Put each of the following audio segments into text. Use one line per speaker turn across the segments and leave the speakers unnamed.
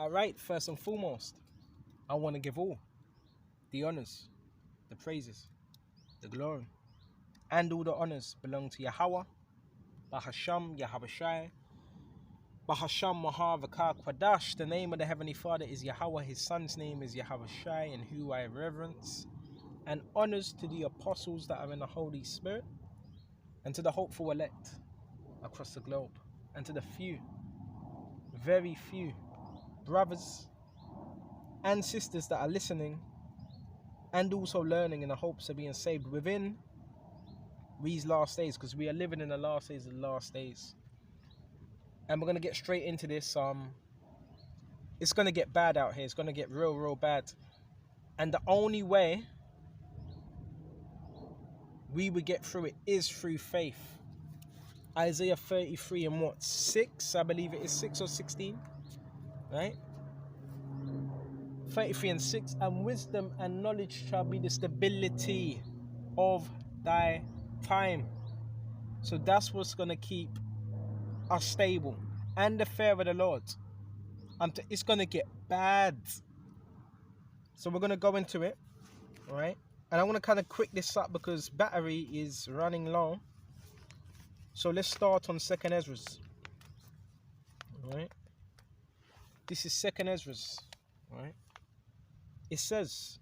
Alright, first and foremost, I want to give all the honors, the praises, the glory, and all the honors belong to Yahweh, Bahasham, Yahabashai, Bahasham Mahavakar Kwadash. The name of the Heavenly Father is Yahweh, his son's name is Yahabashai, in who I reverence. And honors to the apostles that are in the Holy Spirit, and to the hopeful elect across the globe, and to the few, very few, brothers and sisters that are listening and also learning in the hopes of being saved within these last days, because we are living in the last days of the last days. And we're going to get straight into this. It's going to get bad out here. It's going to get real bad. And the only way we would get through it is through faith. Isaiah 33 and 6? I believe it is 6 or 16. Right? 33 and 6. And wisdom and knowledge shall be the stability of thy time. So that's what's going to keep us stable. And the fear of the Lord. It's going to get bad. So we're going to go into it. Alright? And I want to kind of quick this up because battery is running low. So let's start on 2nd Ezra. Alright? This is 2nd Ezra. Alright? It says,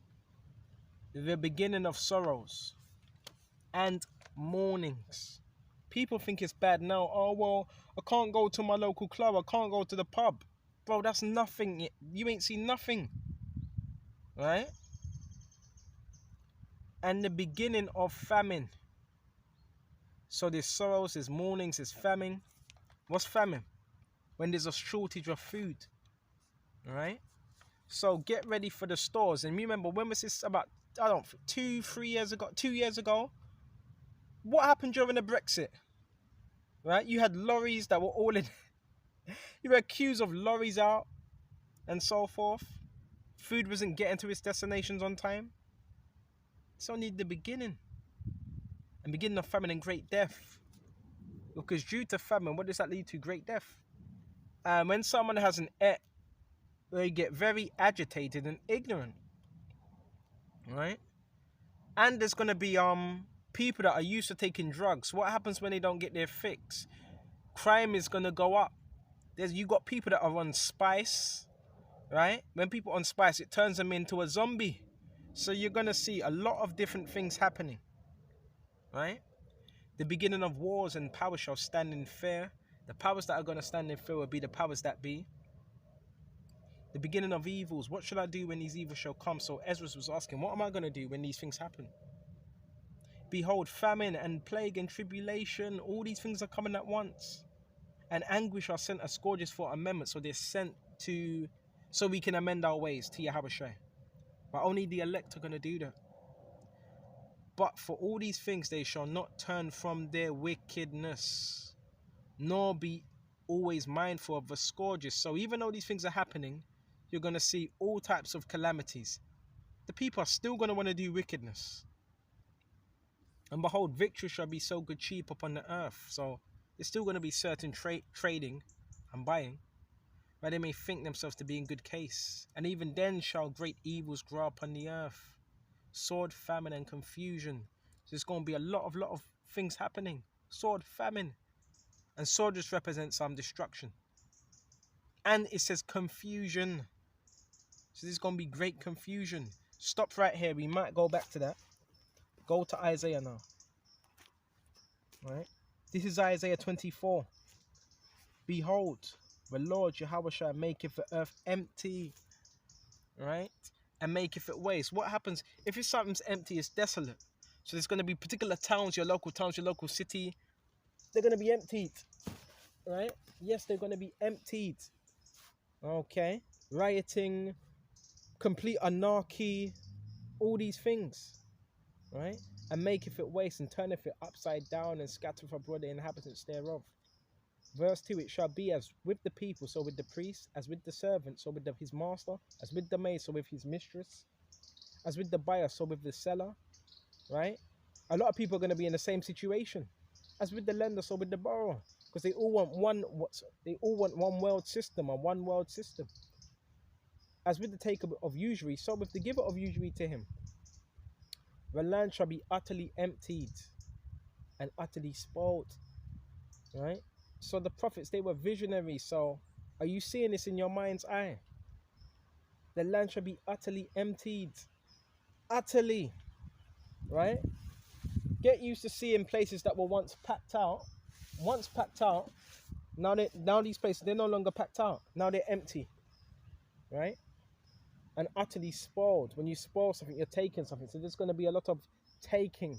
the beginning of sorrows and mournings. People think it's bad now. Oh, well, I can't go to my local club. I can't go to the pub. Bro, that's nothing. You ain't seen nothing. Right? And the beginning of famine. So there's sorrows, there's mournings, there's famine. What's famine? When there's a shortage of food. Alright? So get ready for the stores. And remember, when was this about, 2 years ago? What happened during the Brexit? Right? You had lorries that were all in. You were accused of lorries out and so forth. Food wasn't getting to its destinations on time. It's only the beginning. And beginning of famine and great death. Because due to famine, what does that lead to? Great death. When someone has an they get very agitated and ignorant. Right? And there's going to be people that are used to taking drugs. What happens when they don't get their fix? Crime is going to go up. You got people that are on spice. Right? When people are on spice, it turns them into a zombie. So you're going to see a lot of different things happening. Right? The beginning of wars and power shall stand in fear. The powers that are going to stand in fear will be the powers that be. The beginning of evils. What should I do when these evils shall come? So Ezra was asking, what am I going to do when these things happen? Behold, famine and plague and tribulation. All these things are coming at once. And anguish are sent as scourges for amendment. So they're sent so we can amend our ways to Yahabashai. But only the elect are going to do that. But for all these things they shall not turn from their wickedness, nor be always mindful of the scourges. So even though these things are happening, you're going to see all types of calamities. The people are still going to want to do wickedness. And behold, victory shall be so good cheap upon the earth. So there's still going to be certain trading and buying, where they may think themselves to be in good case. And even then shall great evils grow upon the earth. Sword, famine, and confusion. So there's going to be a lot of things happening. Sword, famine. And sword just represents some destruction. And it says confusion. So there's going to be great confusion. Stop right here. We might go back to that. Go to Isaiah now. Right? This is Isaiah 24. Behold, the Lord Yahweh shall maketh the earth empty. Right? And maketh it waste. What happens if something's empty? It's desolate. So there's going to be particular towns, your local city. They're going to be emptied. Right? Yes, they're going to be emptied. Okay? Rioting, complete anarchy, all these things. Right? And maketh it waste, and turneth it upside down, and scattereth abroad the inhabitants thereof. Verse 2, it shall be as with the people, so with the priest, as with the servant, so with his master, as with the maid, so with his mistress, as with the buyer, so with the seller. Right? A lot of people are going to be in the same situation. As with the lender, so with the borrower. Because they all want one world system, a one world system. As with the taker of usury, so with the giver of usury to him. The land shall be utterly emptied and utterly spoiled. Right? So the prophets, they were visionaries. So are you seeing this in your mind's eye? The land shall be utterly emptied. Utterly. Right? Get used to seeing places that were once packed out. Once packed out. Now these places, they're no longer packed out. Now they're empty. Right? And utterly spoiled. When you spoil something, you're taking something. So there's going to be a lot of taking.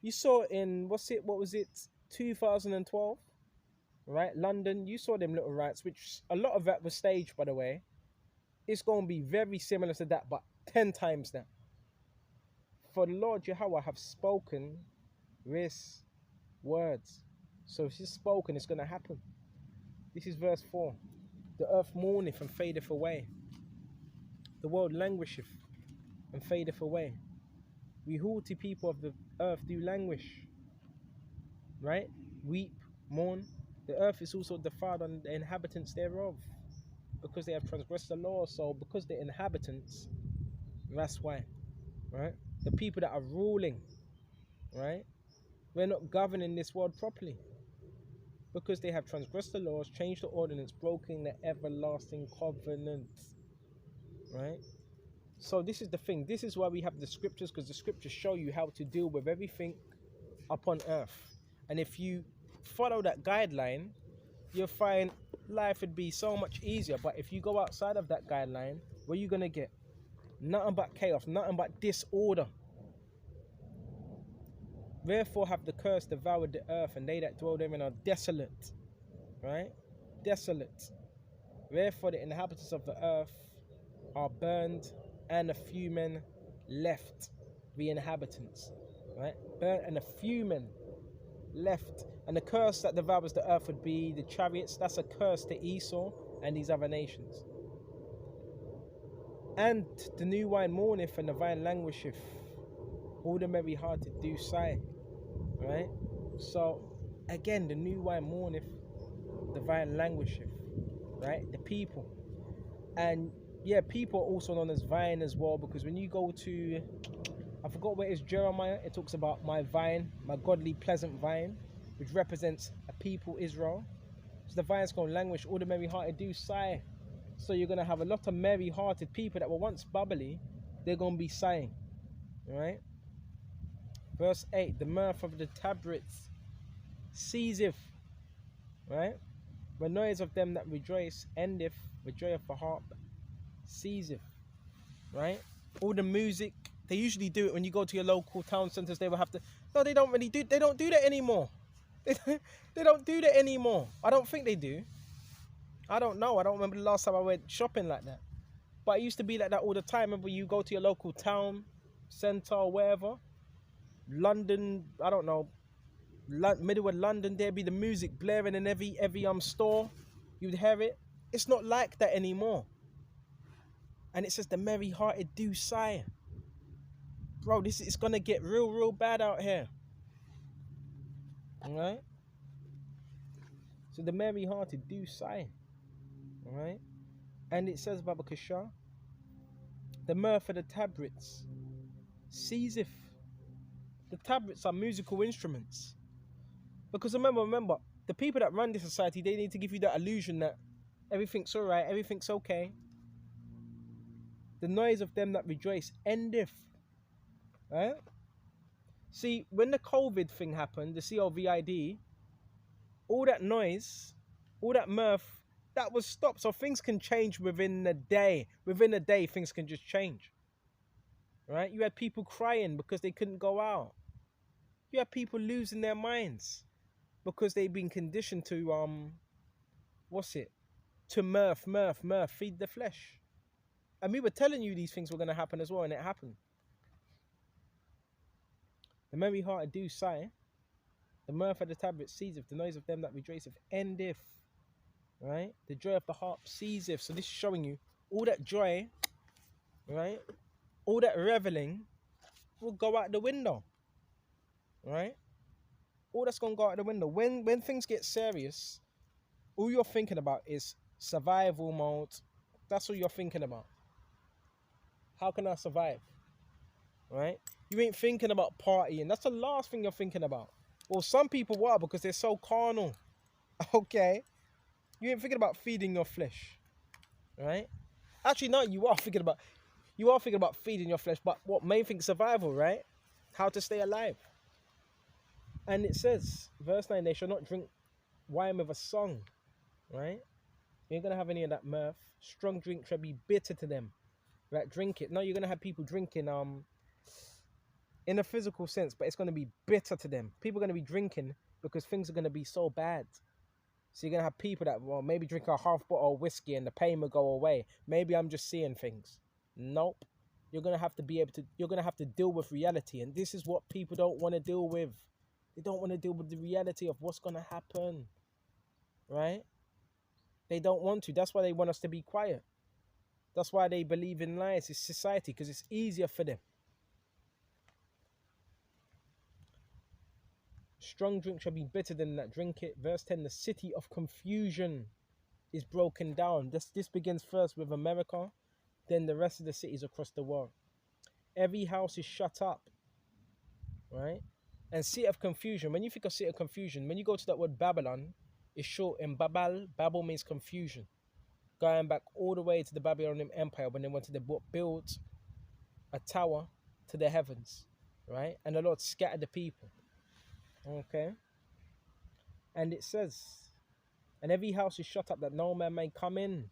You saw in, what was it, 2012? Right? London, you saw them little riots, which a lot of that was staged, by the way. It's going to be very similar to that, but 10 times that. For the Lord Yahweh have spoken this words. So if he's spoken, it's going to happen. This is verse 4. The earth mourneth and fadeth away. The world languisheth and fadeth away. We haughty people of the earth do languish. Right? Weep, mourn. The earth is also defiled on the inhabitants thereof, because they have transgressed the law. So because they're inhabitants, that's why. Right? The people that are ruling, right? We're not governing this world properly, because they have transgressed the laws, changed the ordinance, broken the everlasting covenant. Right? So this is the thing. This is why we have the scriptures, because the scriptures show you how to deal with everything upon earth. And if you follow that guideline, you'll find life would be so much easier. But if you go outside of that guideline, what are you going to get? Nothing but chaos, nothing but disorder. Therefore have the curse devoured the earth, and they that dwell therein are desolate. Right? Desolate. Therefore the inhabitants of the earth are burned, and a few men left, the inhabitants. Right? Burnt, and a few men left. And the curse that devours the earth would be the chariots. That's a curse to Esau and these other nations. And the new wine mourneth, and the vine languisheth. All the merry hearted do sigh. Right? So again, the new wine mourneth, the vine languisheth. Right? The people. And yeah, people are also known as vine as well, because when you go to, I forgot where it's Jeremiah, it talks about my vine, my godly pleasant vine, which represents a people, Israel. So the vine's going to languish, all the merry hearted do sigh. So you're going to have a lot of merry hearted people that were once bubbly, they're going to be sighing. Right? Verse 8, the mirth of the tabrets ceaseth. Right? The noise of them that rejoice endeth, the joy of the harp ceaseth. Right? All the music, they usually do it when you go to your local town centers. They will have to, no, they don't really do, they don't do that anymore. They don't do that anymore. I don't think they do. I don't know. I don't remember the last time I went shopping like that. But it used to be like that all the time. Remember, you go to your local town centre or wherever. London, I don't know, middle of London, there'd be the music blaring in every store. You'd hear it. It's not like that anymore. And it says the merry hearted do sigh. Bro, this is gonna get real bad out here. Alright? So the merry hearted do sigh. Alright? And it says Baba Kasha, the mirth of the tabrets ceaseth. The tabrets are musical instruments. Because remember, the people that run this society, they need to give you that illusion that everything's alright, everything's okay. The noise of them that rejoice endeth. Right? See, when the COVID thing happened, the COVID, all that noise, all that mirth, that was stopped. So things can change within a day. Within a day, things can just change. Right? You had people crying because they couldn't go out. You had people losing their minds because they've been conditioned to, to mirth, feed the flesh. And we were telling you these things were going to happen as well, and it happened. The merry hearted do sigh. The mirth of the tabret ceaseth. The noise of them that rejoiceth endeth. Right? The joy of the harp ceaseth. So this is showing you all that joy, right? All that reveling will go out the window. Right? All that's going to go out the window. When things get serious, all you're thinking about is survival mode, That's what you're thinking about. How can I survive? Right? You ain't thinking about partying. That's the last thing you're thinking about. Well, some people are because they're so carnal. Okay? You ain't thinking about feeding your flesh. Right? Actually, no, you are thinking about feeding your flesh, but what main thing survival, right? How to stay alive. And it says, verse 9, they shall not drink wine with a song, right? You ain't gonna have any of that mirth. Strong drink shall be bitter to them. Right? Drink it. No, you're gonna have people drinking in a physical sense, but it's gonna be bitter to them. People are gonna be drinking because things are gonna be so bad. So you're gonna have people that maybe drink a half bottle of whiskey and the pain will go away. Maybe I'm just seeing things. Nope. You're gonna have to deal with reality, and this is what people don't want to deal with. They don't want to deal with the reality of what's gonna happen. Right? They don't want to. That's why they want us to be quiet. That's why they believe in lies. It's society, because it's easier for them. Strong drink shall be bitter than that. Drink it. Verse 10, the city of confusion is broken down. This begins first with America, then the rest of the cities across the world. Every house is shut up, right? And city of confusion, when you think of city of confusion, when you go to that word Babylon, it's short in Babel. Babel means confusion. Going back all the way to the Babylonian Empire when they wanted to build a tower to the heavens, right? And the Lord scattered the people, okay? And it says, and every house is shut up that no man may come in.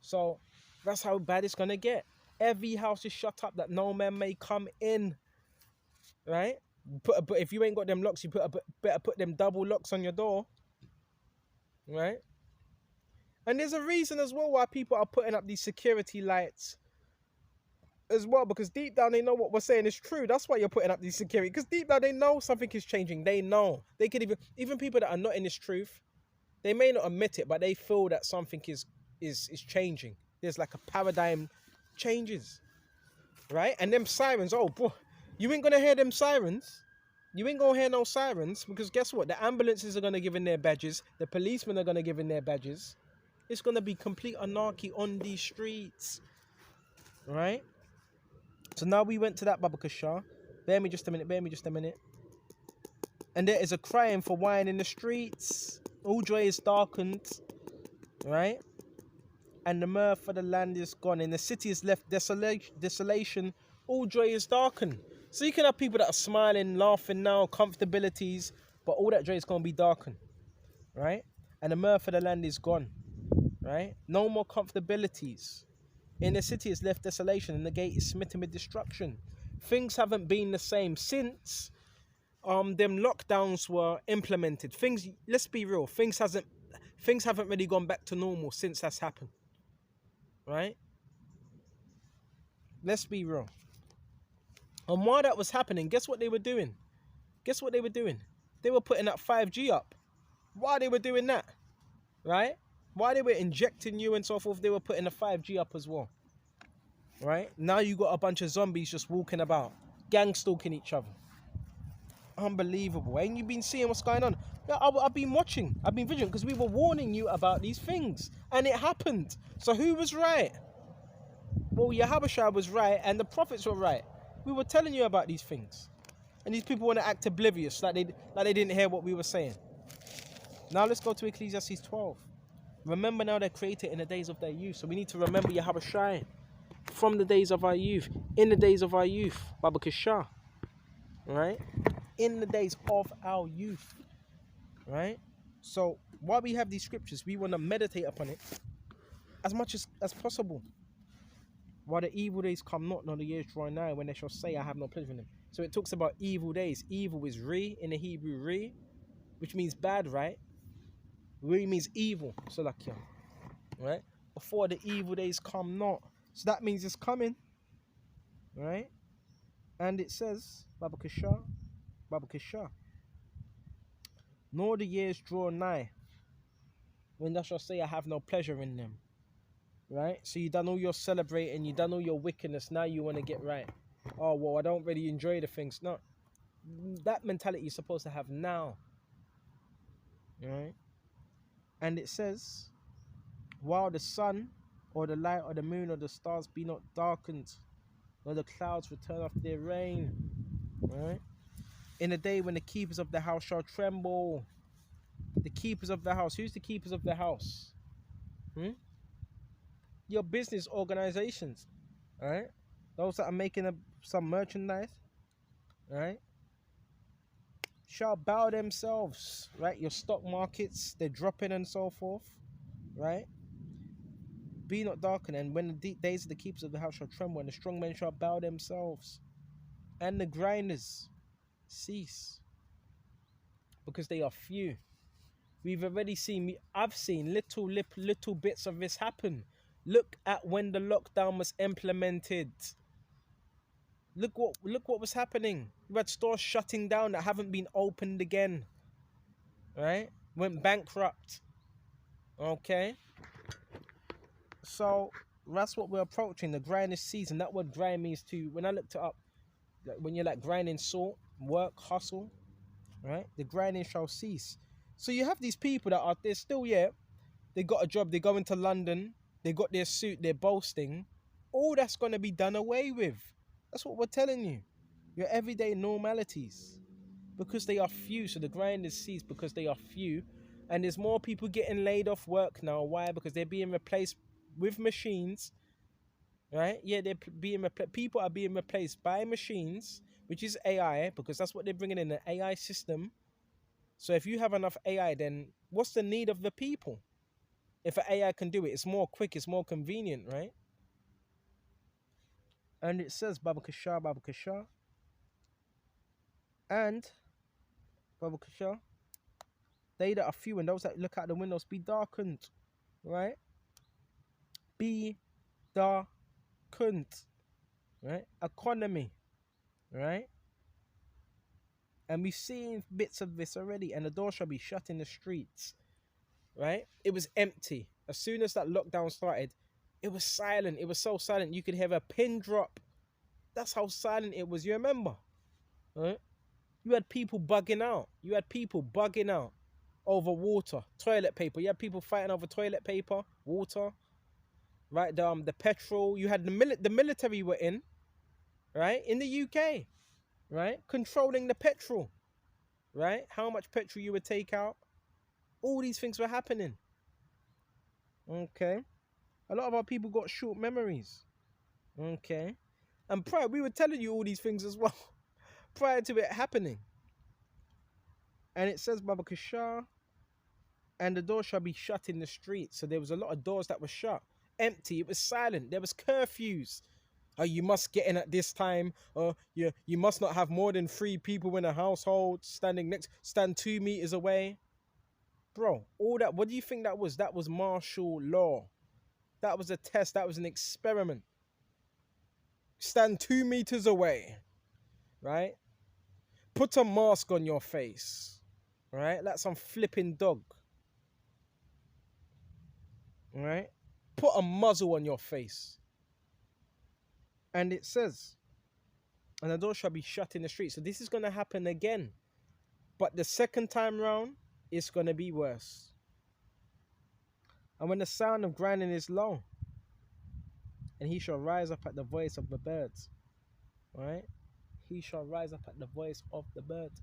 So that's how bad it's going to get. Every house is shut up that no man may come in, right? But if you ain't got them locks, you better put them double locks on your door, right? And there's a reason as well why people are putting up these security lights as well, because deep down they know what we're saying is true. That's why you're putting up these security, because deep down they know something is changing. They know. They could even people that are not in this truth, they may not admit it, but they feel that something is changing. There's like a paradigm changes, right? And them sirens, oh bro, you ain't gonna hear them sirens. You ain't gonna hear no sirens, because guess what? The ambulances are gonna give in their badges. The policemen are gonna give in their badges. It's gonna be complete anarchy on these streets, right? So now we went to that Babakashah. Bear me just a minute. And there is a crying for wine in the streets. All joy is darkened, right? And the mirth of the land is gone. And the city is left desolation. All joy is darkened. So you can have people that are smiling, laughing now, comfortabilities, but all that joy is going to be darkened, right? And the mirth of the land is gone, right? No more comfortabilities. In the city is left desolation, and the gate is smitten with destruction. Things haven't been the same since them lockdowns were implemented. Let's be real, things haven't really gone back to normal since that's happened, right? Let's be real. And while that was happening, guess what they were doing? They were putting that 5G up. While they were doing that, right? While they were injecting you and so forth, they were putting the 5G up as well, right? Now you got a bunch of zombies just walking about, gang stalking each other. Unbelievable. Ain't you been seeing what's going on? Yeah, I've been watching. I've been vigilant because we were warning you about these things, and it happened. So who was right? Well, Yahushua was right, and the prophets were right. We were telling you about these things, and these people want to act oblivious, like they didn't hear what we were saying. Now let's go to Ecclesiastes 12. Remember now they're created in the days of their youth, so we need to remember Yahushua from the days of our youth, in the days of our youth, Babakashah, right? In the days of our youth, right? So while we have these scriptures, we want to meditate upon it as much as possible. While the evil days come not, nor the years draw nigh, when they shall say, I have no pleasure in them. So it talks about evil days. Evil is re in the Hebrew, re, which means bad, right? Re means evil, so like, yeah, right? Before the evil days come not. So that means it's coming, right? And it says, Babakashah, nor the years draw nigh, when thou shalt say, I have no pleasure in them, right? So you done all your celebrating, you done all your wickedness, now you want to get right. Oh, well, I don't really enjoy the things. No, that mentality you're supposed to have now, right? And it says, while the sun or the light or the moon or the stars be not darkened, nor the clouds return after their rain. Right? In the day when the keepers of the house shall tremble. The keepers of the house. Who's the keepers of the house? Hmm? Your business organizations. Right? Those that are making some merchandise. Right? Shall bow themselves. Right? Your stock markets, they're dropping and so forth. Right? Be not darkened, and when the deep days of the keepers of the house shall tremble, and the strong men shall bow themselves, and the grinders cease, because they are few. We've already seen, I've seen little bits of this happen. Look at when the lockdown was implemented. Look what was happening. We had stores shutting down that haven't been opened again. Right? Went bankrupt. Okay? So that's what we're approaching, the grinding season. That word grind means to, when I looked it up, like when you're like grinding salt, work, hustle, right? The grinding shall cease. So you have these people that are, they're still, yeah, they got a job, they go into London, they got their suit, they're boasting. All that's going to be done away with. That's what we're telling you. Your everyday normalities. Because they are few, so the grind is ceased because they are few. And there's more people getting laid off work now. Why? Because they're being replaced with machines. Right? Yeah, they're being people are being replaced by machines, which is AI, because that's what they're bringing in, an AI system. So if you have enough AI, then what's the need of the people? If an AI can do it, it's more quick, it's more convenient, right? And it says Baba Kasha, and Baba Kasha, they that are few and those that look out the windows be darkened, right? Be darkened, right? Economy, right? And we've seen bits of this already, and the door shall be shut in the streets, right? It was empty. As soon as that lockdown started, it was silent. It was so silent, you could hear a pin drop. That's how silent it was, you remember? Right? You had people bugging out. You had people bugging out over water, toilet paper. You had people fighting over toilet paper, water, right? The petrol. You had the military were in, right? In the UK, right? Controlling the petrol, right? How much petrol you would take out. All these things were happening. Okay. A lot of our people got short memories. Okay. And prior, we were telling you all these things as well, prior to it happening. And it says, Baba Kashar, and the door shall be shut in the street. So there was a lot of doors that were shut, empty. It was silent. There was curfews. You must get in at this time. You must not have more than 3 people in a household. Stand 2 meters away. Bro, all that. What do you think that was? That was martial law. That was a test. That was an experiment. Stand 2 meters away, right? Put a mask on your face, right? Like some flipping dog, right? Put a muzzle on your face. And it says, and the door shall be shut in the street. So this is going to happen again. But the second time round, it's going to be worse. And when the sound of grinding is low, and he shall rise up at the voice of the birds, right? He shall rise up at the voice of the birds.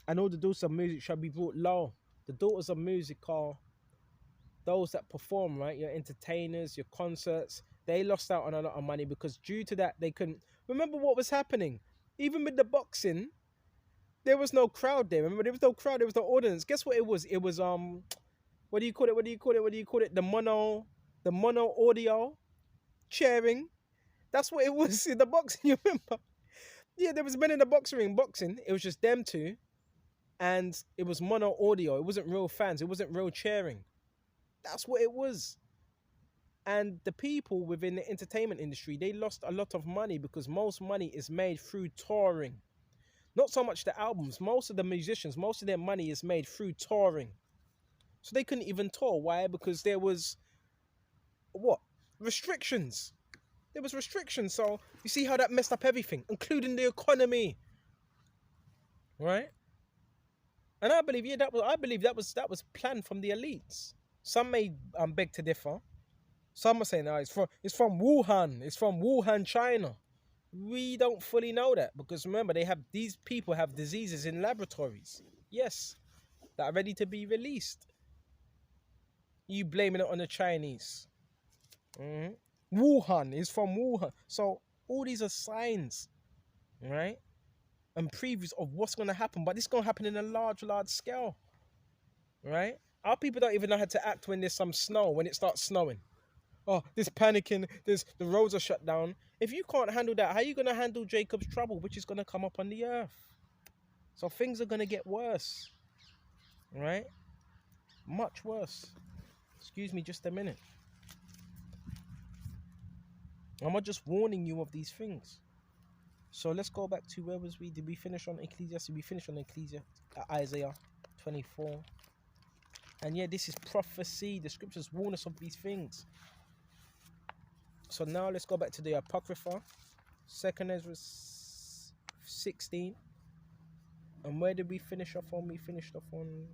And all the daughters of music shall be brought low. The daughters of music are those that perform, right? Your entertainers, your concerts. They lost out on a lot of money because due to that, they couldn't. Remember what was happening? Even with the boxing, there was no crowd there. Remember, there was no crowd, there was no audience. Guess what it was? It was, what do you call it? The mono audio cheering. That's what it was in the boxing, you remember? Yeah, there was men in the boxing ring boxing. It was just them two. And it was mono audio. It wasn't real fans. It wasn't real cheering. That's what it was. And the people within the entertainment industry, they lost a lot of money because most money is made through touring. Not so much the albums. Most of the musicians, most of their money is made through touring. So they couldn't even tour. Why? Because there was, what? Restrictions. There was restrictions. So you see how that messed up everything, including the economy. Right? And I believe, yeah, that was planned from the elites. Some may beg to differ. Some are saying, it's from Wuhan. It's from Wuhan, China. We don't fully know that because remember, these people have diseases in laboratories. Yes, that are ready to be released. You blaming it on the Chinese. Mhm. Wuhan is from Wuhan. So all these are signs, right? And previews of what's going to happen. But this is going to happen in a large, large scale, right? Our people don't even know how to act when there's some snow, when it starts snowing. Oh, there's panicking, the roads are shut down. If you can't handle that, how are you going to handle Jacob's trouble, which is going to come up on the earth? So things are going to get worse, right? Much worse. Excuse me just a minute. I'm not just warning you of these things. So let's go back to where was we? Did we finish on Ecclesiastes? We finished on Isaiah 24. And yeah, this is prophecy. The scriptures warn us of these things. So now let's go back to the Apocrypha. 2nd Ezra 16. And where did we finish off on? We finished off on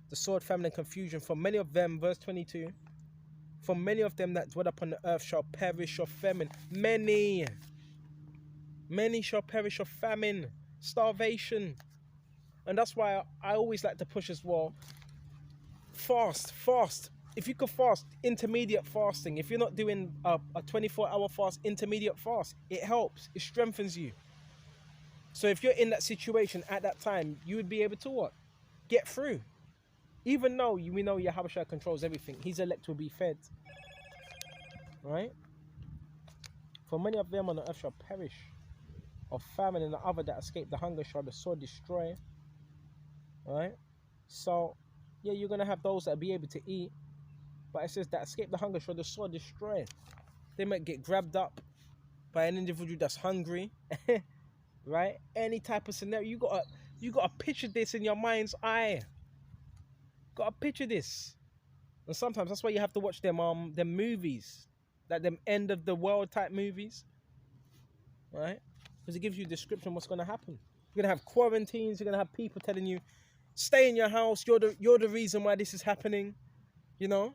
the sword, famine, and confusion. For many of them, verse 22. For many of them that dwell upon the earth shall perish of famine. Many shall perish of famine, starvation. And that's why I always like to push as well. Fast. If you could fast, intermediate fasting. If you're not doing a 24-hour fast, intermediate fast, it helps. It strengthens you. So if you're in that situation at that time, you would be able to what? Get through. Even though we know Yahushua controls everything, his elect will be fed. Right? For many of them on the earth shall perish of famine, and the other that escape the hunger shall the sword destroy. Right? So, yeah, you're going to have those that be able to eat. But it says that escape the hunger shall the sword destroy. They might get grabbed up by an individual that's hungry. Right? Any type of scenario. You got to picture this in your mind's eye. Got to picture this. And sometimes that's why you have to watch them movies. Like them end of the world type movies. Right? Because it gives you a description of what's going to happen. You're going to have quarantines. You're going to have people telling you, stay in your house. You're the reason why this is happening. You know?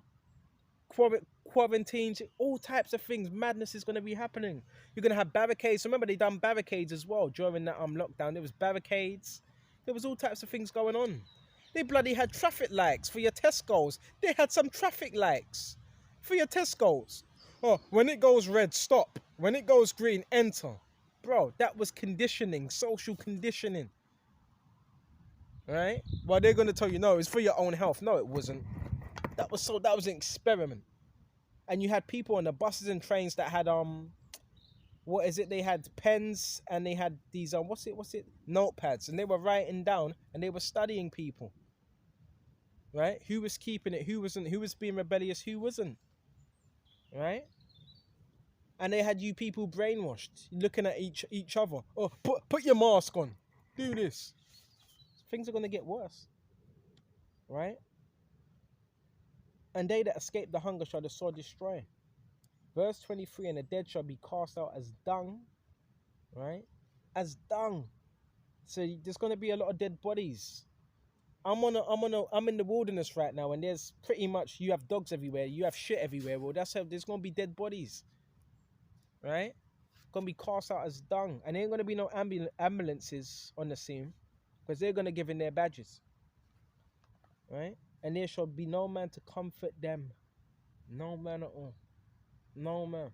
Quarantines. All types of things. Madness is going to be happening. You're going to have barricades. Remember, they done barricades as well during that lockdown. There was barricades. There was all types of things going on. They bloody had traffic lights for your Tesco's. They had some traffic lights for your Tesco's. Oh, when it goes red, stop. When it goes green, enter. Bro, that was conditioning, social conditioning. Right? Well, they're going to tell you, no, it's for your own health. No, it wasn't. That was an experiment. And you had people on the buses and trains that had, what is it? They had pens and they had these, what's it? Notepads. And they were writing down and they were studying people. Right? Who was keeping it? Who wasn't? Who was being rebellious? Who wasn't? Right? And they had you people brainwashed, looking at each other. Oh, put your mask on. Do this. Things are going to get worse. Right? And they that escape the hunger shall the sword destroy. Verse 23, and the dead shall be cast out as dung. Right? As dung. So there's going to be a lot of dead bodies. I'm in the wilderness right now, and there's pretty much, you have dogs everywhere, you have shit everywhere. Well, that's how there's gonna be dead bodies, right? Gonna be cast out as dung, and there ain't gonna be no ambulances on the scene, because they're gonna give in their badges, right? And there shall be no man to comfort them, no man at all, no man,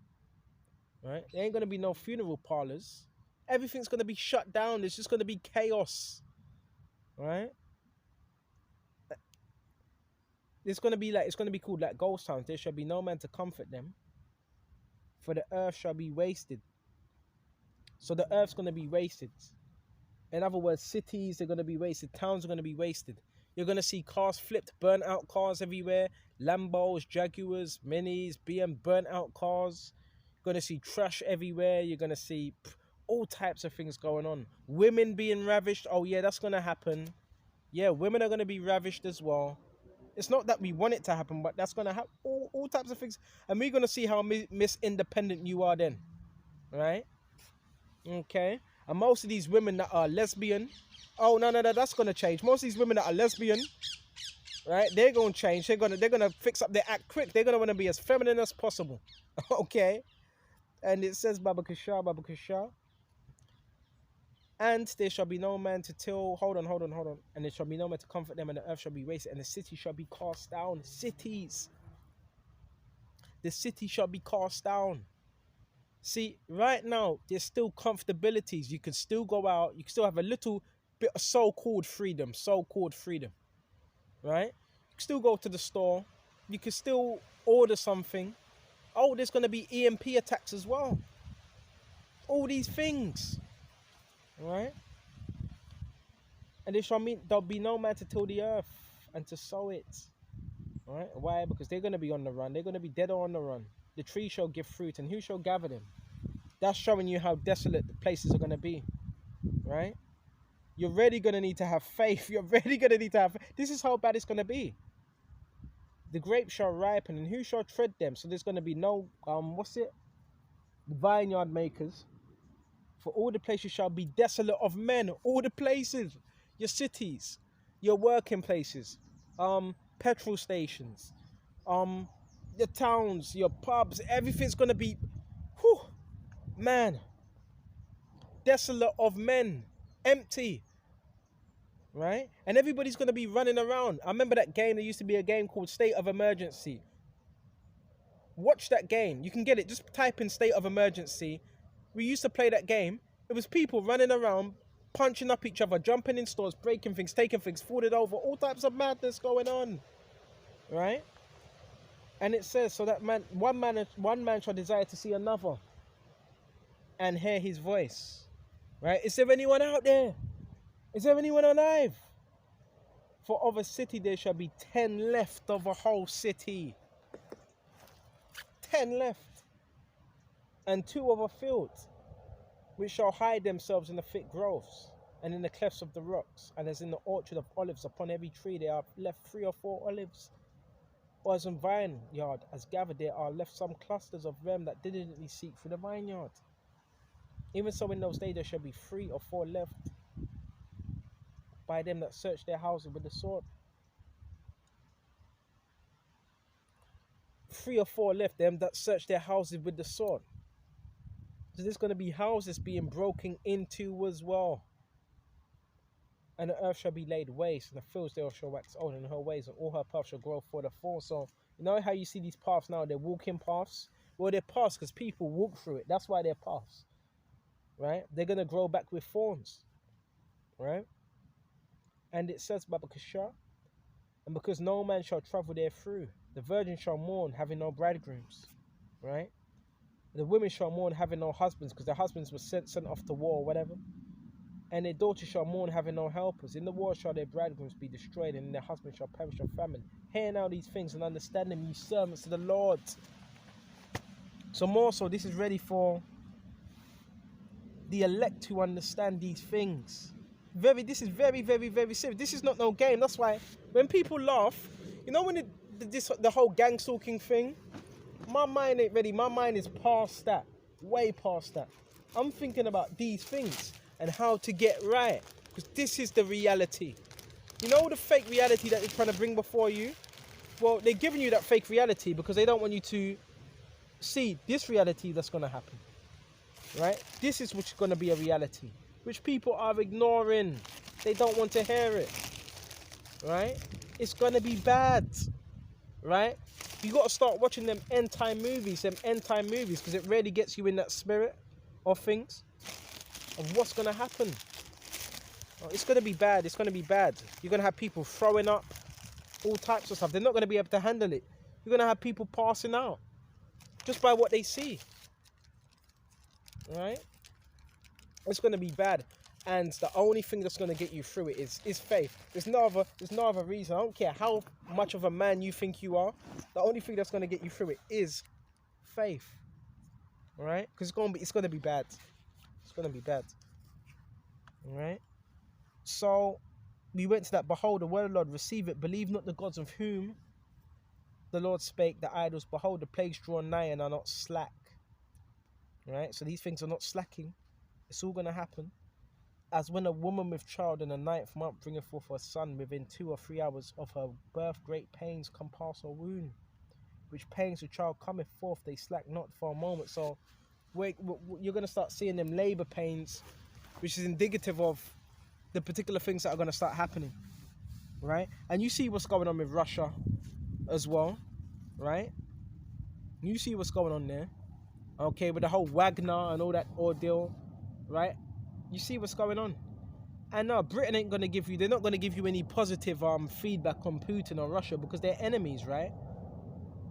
right? There ain't gonna be no funeral parlors. Everything's gonna be shut down. There's just gonna be chaos, right? It's going to be called like ghost towns. There shall be no man to comfort them, for the earth shall be wasted. So the earth's going to be wasted. In other words, cities are going to be wasted. Towns are going to be wasted. You're going to see cars flipped, burnt out cars everywhere. Lambos, Jaguars, Minis, BM, burnt out cars. You're going to see trash everywhere. You're going to see all types of things going on. Women being ravished. Oh yeah, that's going to happen. Yeah, women are going to be ravished as well. It's not that we want it to happen, but that's going to happen. All types of things. And we're going to see how Miss Independent you are then. Right? Okay. And most of these women that are lesbian, oh no, that's gonna change. Most of these women that are lesbian, right? They're gonna change. They're gonna fix up their act quick. They're gonna want to be as feminine as possible. Okay. And it says Baba Kasha, Baba Kasha. And there shall be no man to till. Hold on. And there shall be no man to comfort them, and the earth shall be wasted, and the city shall be cast down. Cities. The city shall be cast down. See, right now, there's still comfortabilities. You can still go out. You can still have a little bit of so-called freedom. Right? You can still go to the store. You can still order something. Oh, there's going to be EMP attacks as well. All these things. Right? And there'll be no man to till the earth and to sow it. Right? Why? Because they're going to be on the run. They're going to be dead or on the run. The tree shall give fruit, and who shall gather them? That's showing you how desolate the places are going to be. Right? You're really going to need to have faith. This is how bad it's going to be. The grapes shall ripen, and who shall tread them? So there's going to be no, vineyard makers. For all the places shall be desolate of men. All the places. Your cities. Your working places. Petrol stations. Your towns. Your pubs. Everything's going to be, man. Desolate of men. Empty. Right? And everybody's going to be running around. I remember that game. There used to be a game called State of Emergency. Watch that game. You can get it. Just type in State of Emergency. We used to play that game. It was people running around, punching up each other, jumping in stores, breaking things, taking things, falling over. All types of madness going on. Right? And it says, so that one man shall desire to see another and hear his voice. Right? Is there anyone out there? Is there anyone alive? For of a city there shall be 10 left of a whole city. 10 left. And 2 of a field, which shall hide themselves in the thick growths, and in the clefts of the rocks, and as in the orchard of olives, upon every tree there are left 3 or 4 olives. Or as in vineyard, as gathered there are left some clusters of them that diligently seek through the vineyard. Even so in those days there shall be 3 or 4 left, by them that search their houses with the sword. 3 or 4 left, them that search their houses with the sword. So there's going to be houses being broken into as well. And the earth shall be laid waste, and the fields thereof shall wax old, and her ways and all her paths shall grow for the fall. So, you know how you see these paths now, they're walking paths? Well, they're paths because people walk through it. That's why they're paths. Right? They're going to grow back with thorns. Right? And it says, Baba Kasha, and because no man shall travel there through, the virgin shall mourn, having no bridegrooms. Right? The women shall mourn, having no husbands, because their husbands were sent off to war or whatever. And their daughters shall mourn, having no helpers. In the war shall their bridegrooms be destroyed, and their husbands shall perish of famine. Hear now these things and understand them, ye servants of the Lord. So more so, this is ready for the elect to understand these things. This is very, very, very serious. This is not no game. That's why when people laugh, you know when the whole gang stalking thing, my mind ain't ready. My mind is past that, way past that. I'm thinking about these things and how to get right, because this is the reality. You know the fake reality that they're trying to bring before you? Well, they're giving you that fake reality because they don't want you to see this reality that's going to happen. Right? This is what's going to be a reality, which people are ignoring. They don't want to hear it. Right? It's going to be bad. Right? You got to start watching them end-time movies, because it really gets you in that spirit of things, of what's going to happen. Oh, it's going to be bad. It's going to be bad. You're going to have people throwing up, all types of stuff. They're not going to be able to handle it. You're going to have people passing out just by what they see. Right? It's going to be bad. And the only thing that's going to get you through it is faith. There's no other reason. I don't care how much of a man you think you are. The only thing that's going to get you through it is faith. All right? Because it's going to be bad. It's going to be bad. All right? So we went to that. Behold, the word of the Lord, receive it. Believe not the gods of whom the Lord spake, the idols. Behold, the plagues draw nigh and are not slack. All right? So these things are not slacking. It's all gonna happen. As when a woman with child in the 9th month bringeth forth a son, within 2 or 3 hours of her birth, great pains come past her womb. Which pains the child cometh forth, they slack not for a moment. So you're going to start seeing them labor pains, which is indicative of the particular things that are going to start happening, right? And you see what's going on with Russia as well, right? You see what's going on there, okay, with the whole Wagner and all that ordeal, right? You see what's going on. And no, Britain ain't going to give you, they're not going to give you any positive feedback on Putin or Russia because they're enemies, right?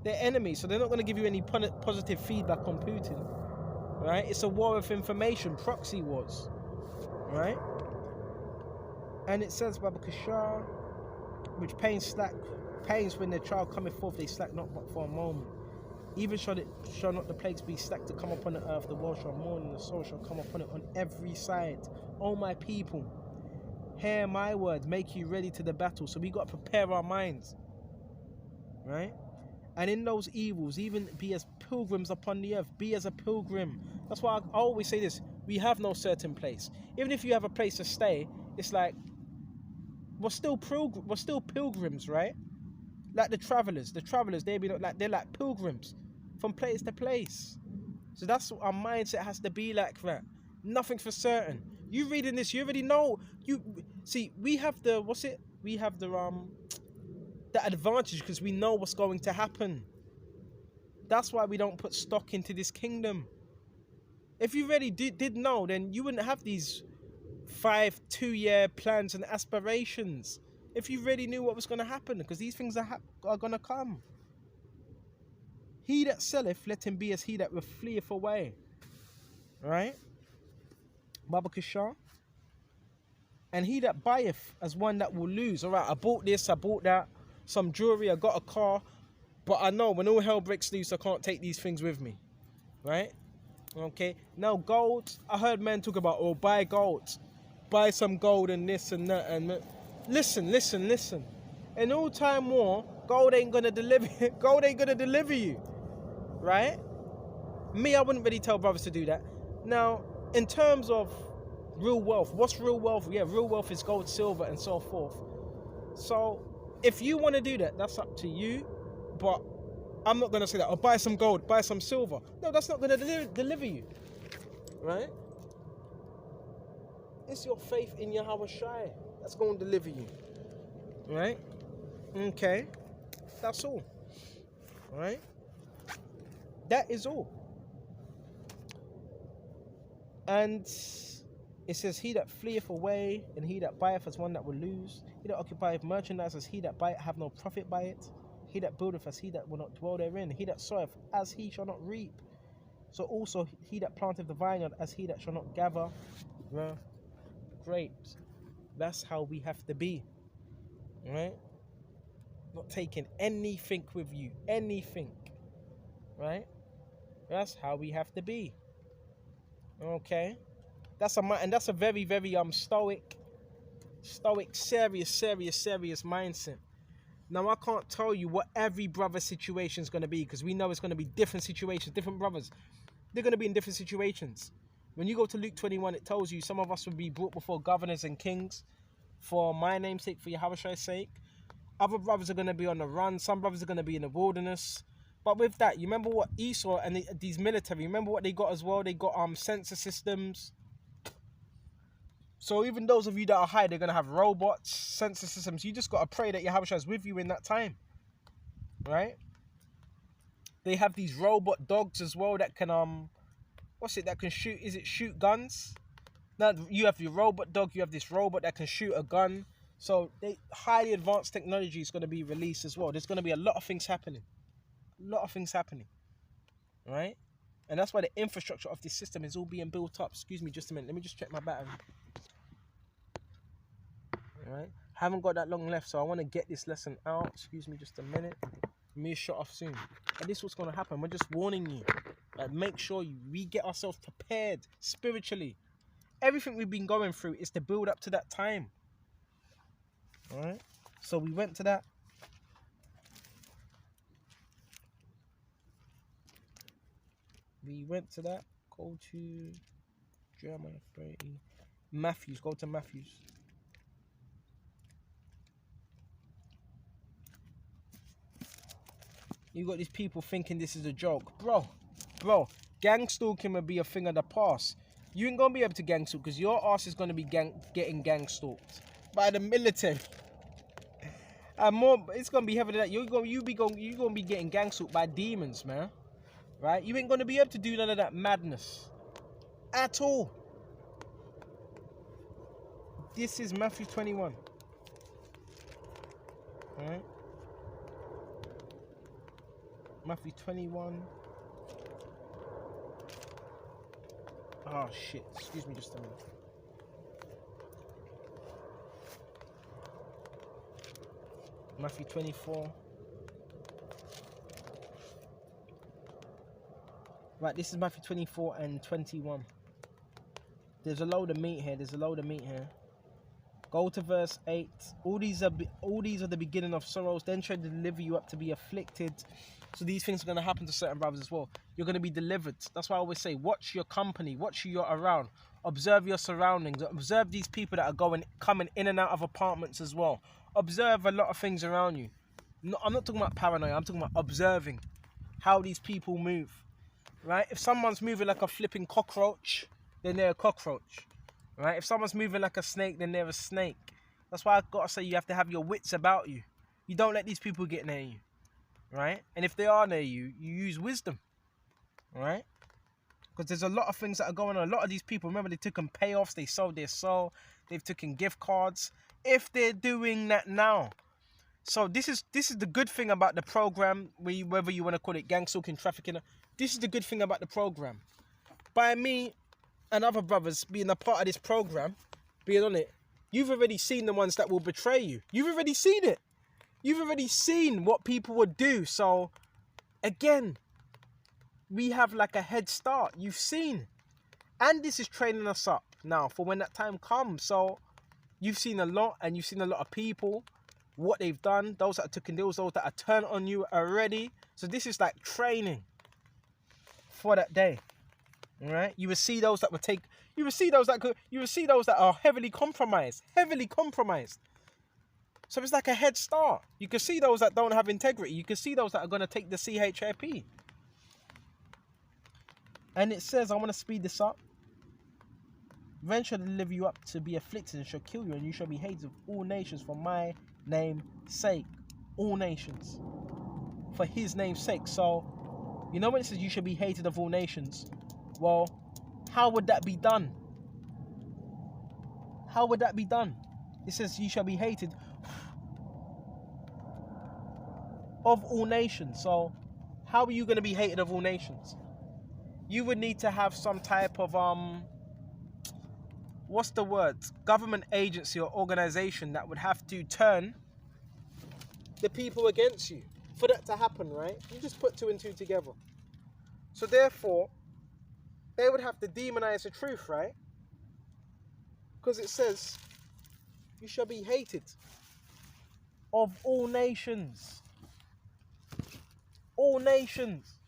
They're enemies, so they're not going to give you any positive feedback on Putin, right? It's a war of information, proxy wars, right? And it says, Babakashah, which pains when the child cometh forth, they slack not but for a moment. Even shall not the plagues be slack to come upon the earth, the world shall mourn, and the soul shall come upon it on every side. O my people, hear my word, make you ready to the battle. So we got to prepare our minds, right? And in those evils, even be as pilgrims upon the earth. Be as a pilgrim. That's why I always say this. We have no certain place. Even if you have a place to stay, it's like we're still pilgrims, right? Like the travelers, they're like pilgrims from place to place. So that's what our mindset has to be like that. Nothing for certain. You reading this, you already know. You see, we have the advantage because we know what's going to happen. That's why we don't put stock into this kingdom. If you really did know, then you wouldn't have these 2-year plans and aspirations. If you really knew what was going to happen, because these things are going to come. He that selleth, let him be as he that fleeth away. Right? Babakashah. And he that buyeth as one that will lose. All right, I bought this, I bought that, some jewelry, I got a car, but I know when all hell breaks loose, I can't take these things with me, right? Okay, now gold, I heard men talk about, oh, buy gold, buy some gold and this and that, and listen. In all time war, gold ain't gonna deliver you, right? Me, I wouldn't really tell brothers to do that. Now, in terms of real wealth, what's real wealth? Yeah, real wealth is gold, silver, and so forth. So, if you want to do that, that's up to you. But I'm not going to say that, oh, buy some gold, buy some silver. No, that's not going to deliver you. Right? It's your faith in Yahweh Shai that's going to deliver you. Right? Okay. That's all. Right? That is all. And it says, he that fleeth away, and he that buyeth as one that will lose. He that occupieth merchandise as he that buyeth have no profit by it. He that buildeth as he that will not dwell therein. He that soweth as he shall not reap. So also he that planteth the vineyard as he that shall not gather grapes. That's how we have to be. Right? Not taking anything with you. Anything. Right? That's how we have to be. Okay? That's a very, very stoic, serious mindset. Now, I can't tell you what every brother's situation is going to be, because we know it's going to be different situations, different brothers. They're going to be in different situations. When you go to Luke 21, it tells you some of us will be brought before governors and kings for my name's sake, for Yahweh's sake. Other brothers are going to be on the run. Some brothers are going to be in the wilderness. But with that, you remember what Esau and these military, remember what they got as well? They got sensor systems. So even those of you that are high, they're going to have robots, sensor systems. You just got to pray that Yahweh is with you in that time. Right? They have these robot dogs as well that can, that can shoot, is it shoot guns? Now, you have your robot dog, you have this robot that can shoot a gun. So, highly advanced technology is going to be released as well. There's going to be a lot of things happening. Right? And that's why the infrastructure of this system is all being built up. Excuse me just a minute. Let me just check my battery. Right? Haven't got that long left, so I want to get this lesson out. Excuse me just a minute. Me shut off soon. And this is what's going to happen. We're just warning you. Like, make sure we get ourselves prepared spiritually. Everything we've been going through is to build up to that time. Alright? So we went to that. Go to Jeremiah 30. Matthews, go to Matthews. You got these people thinking this is a joke. Bro, gang stalking will be a thing of the past. You ain't gonna be able to gang stalk because your ass is gonna be getting gang stalked by the military. And more, it's gonna be heavier than that. You're gonna be getting gang stalked by demons, man. Right? You ain't gonna be able to do none of that madness at all. This is Matthew 21. All right? Matthew 21. Oh shit, excuse me just a minute. Matthew 24. Right, this is Matthew 24 and 21. There's a load of meat here. Go to verse 8. All these are the beginning of sorrows. Then shall deliver you up to be afflicted. So these things are going to happen to certain brothers as well. You're going to be delivered. That's why I always say, watch your company, watch who you're around. Observe your surroundings. Observe these people that are coming in and out of apartments as well. Observe a lot of things around you. No, I'm not talking about paranoia. I'm talking about observing how these people move. Right? If someone's moving like a flipping cockroach, then they're a cockroach. Right? If someone's moving like a snake, then they're a snake. That's why I've got to say you have to have your wits about you. You don't let these people get near you. Right? And if they are near you, you use wisdom. Right? Because there's a lot of things that are going on. A lot of these people, remember, they took payoffs, they sold their soul, they've taken gift cards. If they're doing that now. So this is the good thing about the program, whether you want to call it gang stalking, trafficking. This is the good thing about the program. By me and other brothers being a part of this program, being on it, you've already seen the ones that will betray you. You've already seen it. You've already seen what people would do. So, again, we have like a head start. You've seen. And this is training us up now for when that time comes. So, you've seen a lot, and you've seen a lot of people, what they've done, those that are taking deals, those that are turned on you already. So, this is like training for that day. All right? You will see those that would take, you will see those that are heavily compromised. So it's like a head start. You can see those that don't have integrity. You can see those that are going to take the CHAP. And it says, I want to speed this up. Then shall deliver you up to be afflicted and shall kill you, and you shall be hated of all nations for my name's sake. All nations. For his name's sake. So, you know when it says you shall be hated of all nations? Well, how would that be done? How would that be done? It says you shall be hated of all nations. So, how are you going to be hated of all nations? You would need to have some type of, what's the word? Government agency or organization that would have to turn the people against you. For that to happen, right? You just put two and two together. So therefore, they would have to demonize the truth, right? Because it says, you shall be hated of all nations. All nations.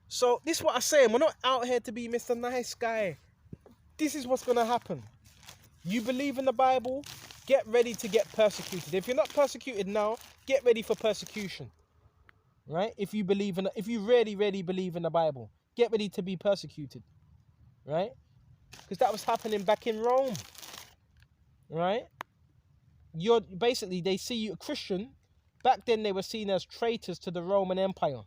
So this is what I'm saying. We're not out here to be Mr. Nice Guy. This is what's going to happen. You believe in the Bible, get ready to get persecuted. If you're not persecuted now, get ready for persecution. Right? If you really, really believe in the Bible, get ready to be persecuted. Right? Because that was happening back in Rome. Right? You're basically, they see you a Christian. Back then they were seen as traitors to the Roman Empire.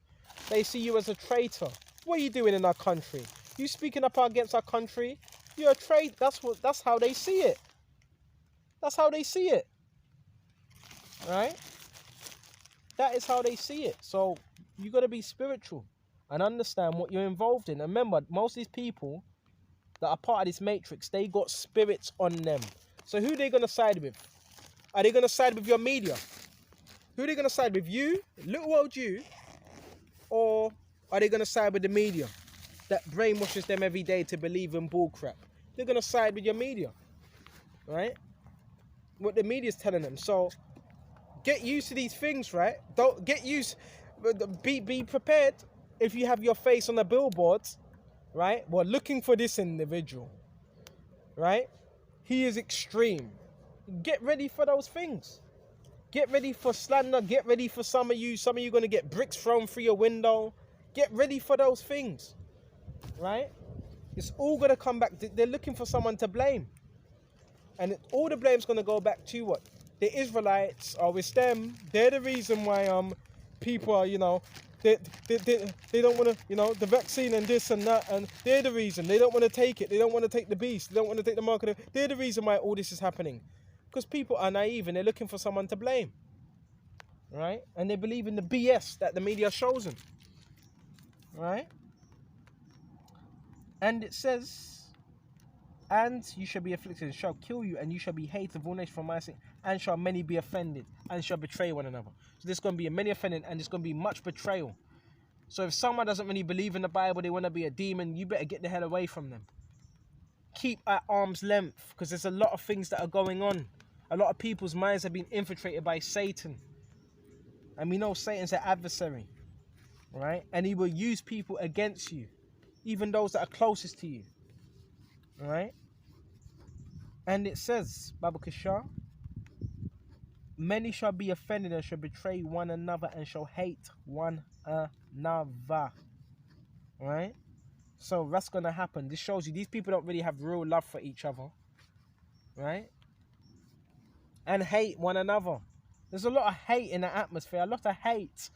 They see you as a traitor. What are you doing in our country? You speaking up against our country? You're a traitor. That's how they see it. That's how they see it. Right? That is how they see it. So you got to be spiritual and understand what you're involved in. And remember, most of these people that are part of this matrix, they got spirits on them. So who are they going to side with? Are they going to side with your media? Who are they going to side with? You, little old you? Or are they going to side with the media that brainwashes them every day to believe in bullcrap? They're going to side with your media. Right? What the media's telling them. So get used to these things, right? Don't get used. Be prepared if you have your face on the billboards, right? Well, looking for this individual. right? He is extreme. Get ready for those things. Get ready for slander. Get ready for some of you going to get bricks thrown through your window. Get ready for those things, right? It's all going to come back. They're looking for someone to blame. And all the blame's going to go back to what? The Israelites are with them. They're the reason why people are, they don't want to, the vaccine and this and that. And they're the reason. They don't want to take it. They don't want to take the beast. They don't want to take the mark. They're the reason why all this is happening. Because people are naive and they're looking for someone to blame. Right? And they believe in the BS that the media shows them. Right? And it says, and you shall be afflicted and shall kill you, and you shall be hated of all nations for my sake, and shall many be offended, and shall betray one another. So there's going to be many offended, and there's going to be much betrayal. So if someone doesn't really believe in the Bible, they want to be a demon, you better get the hell away from them. Keep at arm's length, because there's a lot of things that are going on. A lot of people's minds have been infiltrated by Satan. And we know Satan's an adversary, right? And he will use people against you, even those that are closest to you, right? And it says, Baba Kishar, many shall be offended and shall betray one another and shall hate one another, right? So that's going to happen. This shows you these people don't really have real love for each other, right? And hate one another. There's a lot of hate in the atmosphere, a lot of hate,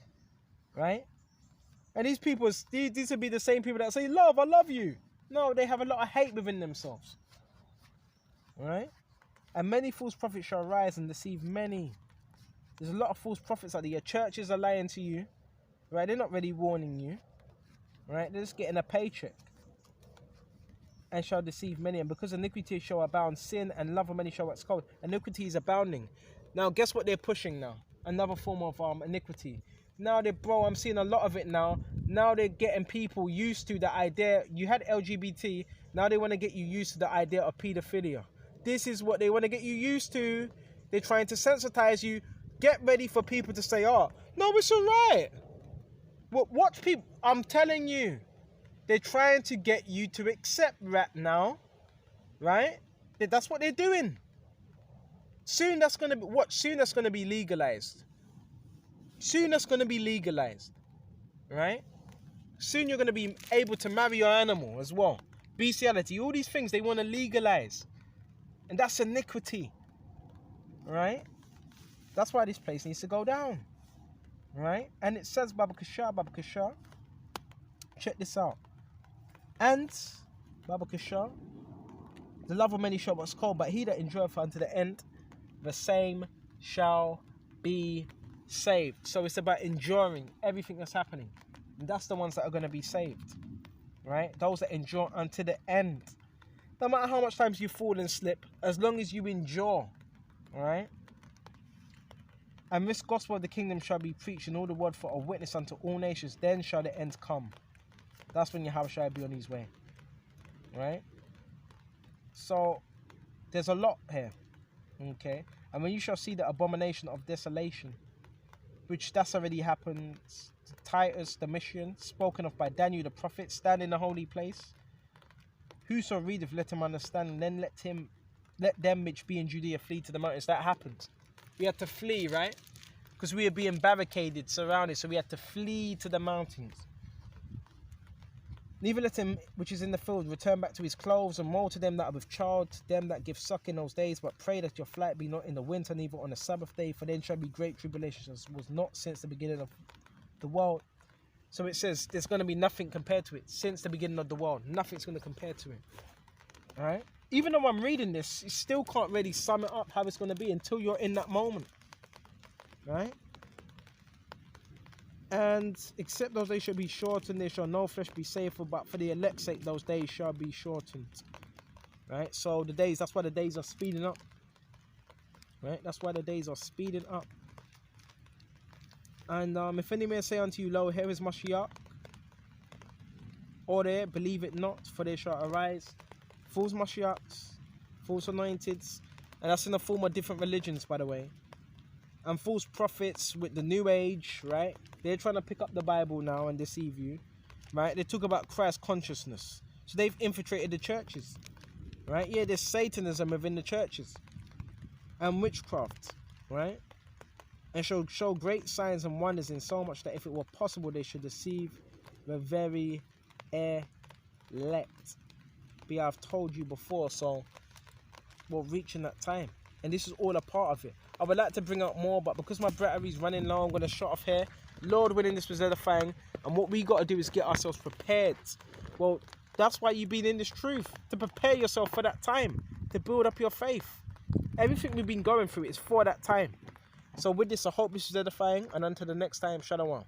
right? And these people, these would be the same people that say, love, I love you. No, they have a lot of hate within themselves, right? And many false prophets shall rise and deceive many. There's a lot of false prophets out there. Your churches are lying to you, right? They're not really warning you, right? They're just getting a paycheck. And shall deceive many. And because iniquity shall abound, sin and love of many shall wax cold. Iniquity is abounding. Now, guess what they're pushing now? Another form of iniquity. Now, I'm seeing a lot of it now. Now they're getting people used to the idea. You had LGBT. Now they want to get you used to the idea of pedophilia. This is what they want to get you used to. They're trying to sensitize you. Get ready for people to say, oh, no, it's all right. Well, watch people. I'm telling you. They're trying to get you to accept rap now. Right? That's what they're doing. Soon that's going to be, soon that's going to be legalized. Soon that's going to be legalized. Right? Soon you're going to be able to marry your animal as well. Bestiality, all these things they want to legalize. And that's iniquity. Right? That's why this place needs to go down. Right? And it says, Baba Kishar, check this out. And, Baba Kishar, the love of many shall wax cold, but he that endureth unto the end, the same shall be saved. So it's about enduring everything that's happening. And that's the ones that are going to be saved. Right? Those that endure unto the end. No matter how much times you fall and slip, as long as you endure. Right? And this gospel of the kingdom shall be preached in all the world for a witness unto all nations. Then shall the end come. That's when Yahweh shall be on his way. Right? So, there's a lot here. Okay? And when you shall see the abomination of desolation, which that's already happened, Titus, the mission, spoken of by Daniel the prophet, stand in the holy place. Whoso readeth, let him understand, and then let them which be in Judea flee to the mountains. That happened. We had to flee, right? Because we were being barricaded, surrounded, so we had to flee to the mountains. Neither let him which is in the field return back to his clothes, and woe to them that are with child, to them that give suck in those days. But pray that your flight be not in the winter, neither on the Sabbath day, for then shall be great tribulation, as was not since the beginning of the world. So it says there's going to be nothing compared to it since the beginning of the world. Nothing's going to compare to it. All right? Even though I'm reading this, you still can't really sum it up how it's going to be until you're in that moment. Right? And except those days shall be shortened, there shall no flesh be saved, but for the elect's sake those days shall be shortened. Right? So the days, that's why the days are speeding up. Right? That's why the days are speeding up. And if any man say unto you, lo, here is Mashiach, or there, believe it not, for there shall arise false Mashiachs, false anointeds, and that's in the form of different religions, by the way. And false prophets with the new age, right? They're trying to pick up the Bible now and deceive you, right? They talk about Christ consciousness. So they've infiltrated the churches, right? Yeah, there's Satanism within the churches and witchcraft, right? And show great signs and wonders, in so much that if it were possible, they should deceive the very elect. But I've told you before, so we're reaching that time, and this is all a part of it. I would like to bring up more, but because my battery's running low, I'm going to shut off here. Lord willing, this was edifying, and what we got to do is get ourselves prepared. Well, that's why you've been in this truth, to prepare yourself for that time, to build up your faith. Everything we've been going through is for that time. So with this, I hope this is edifying, and until the next time, Shalom.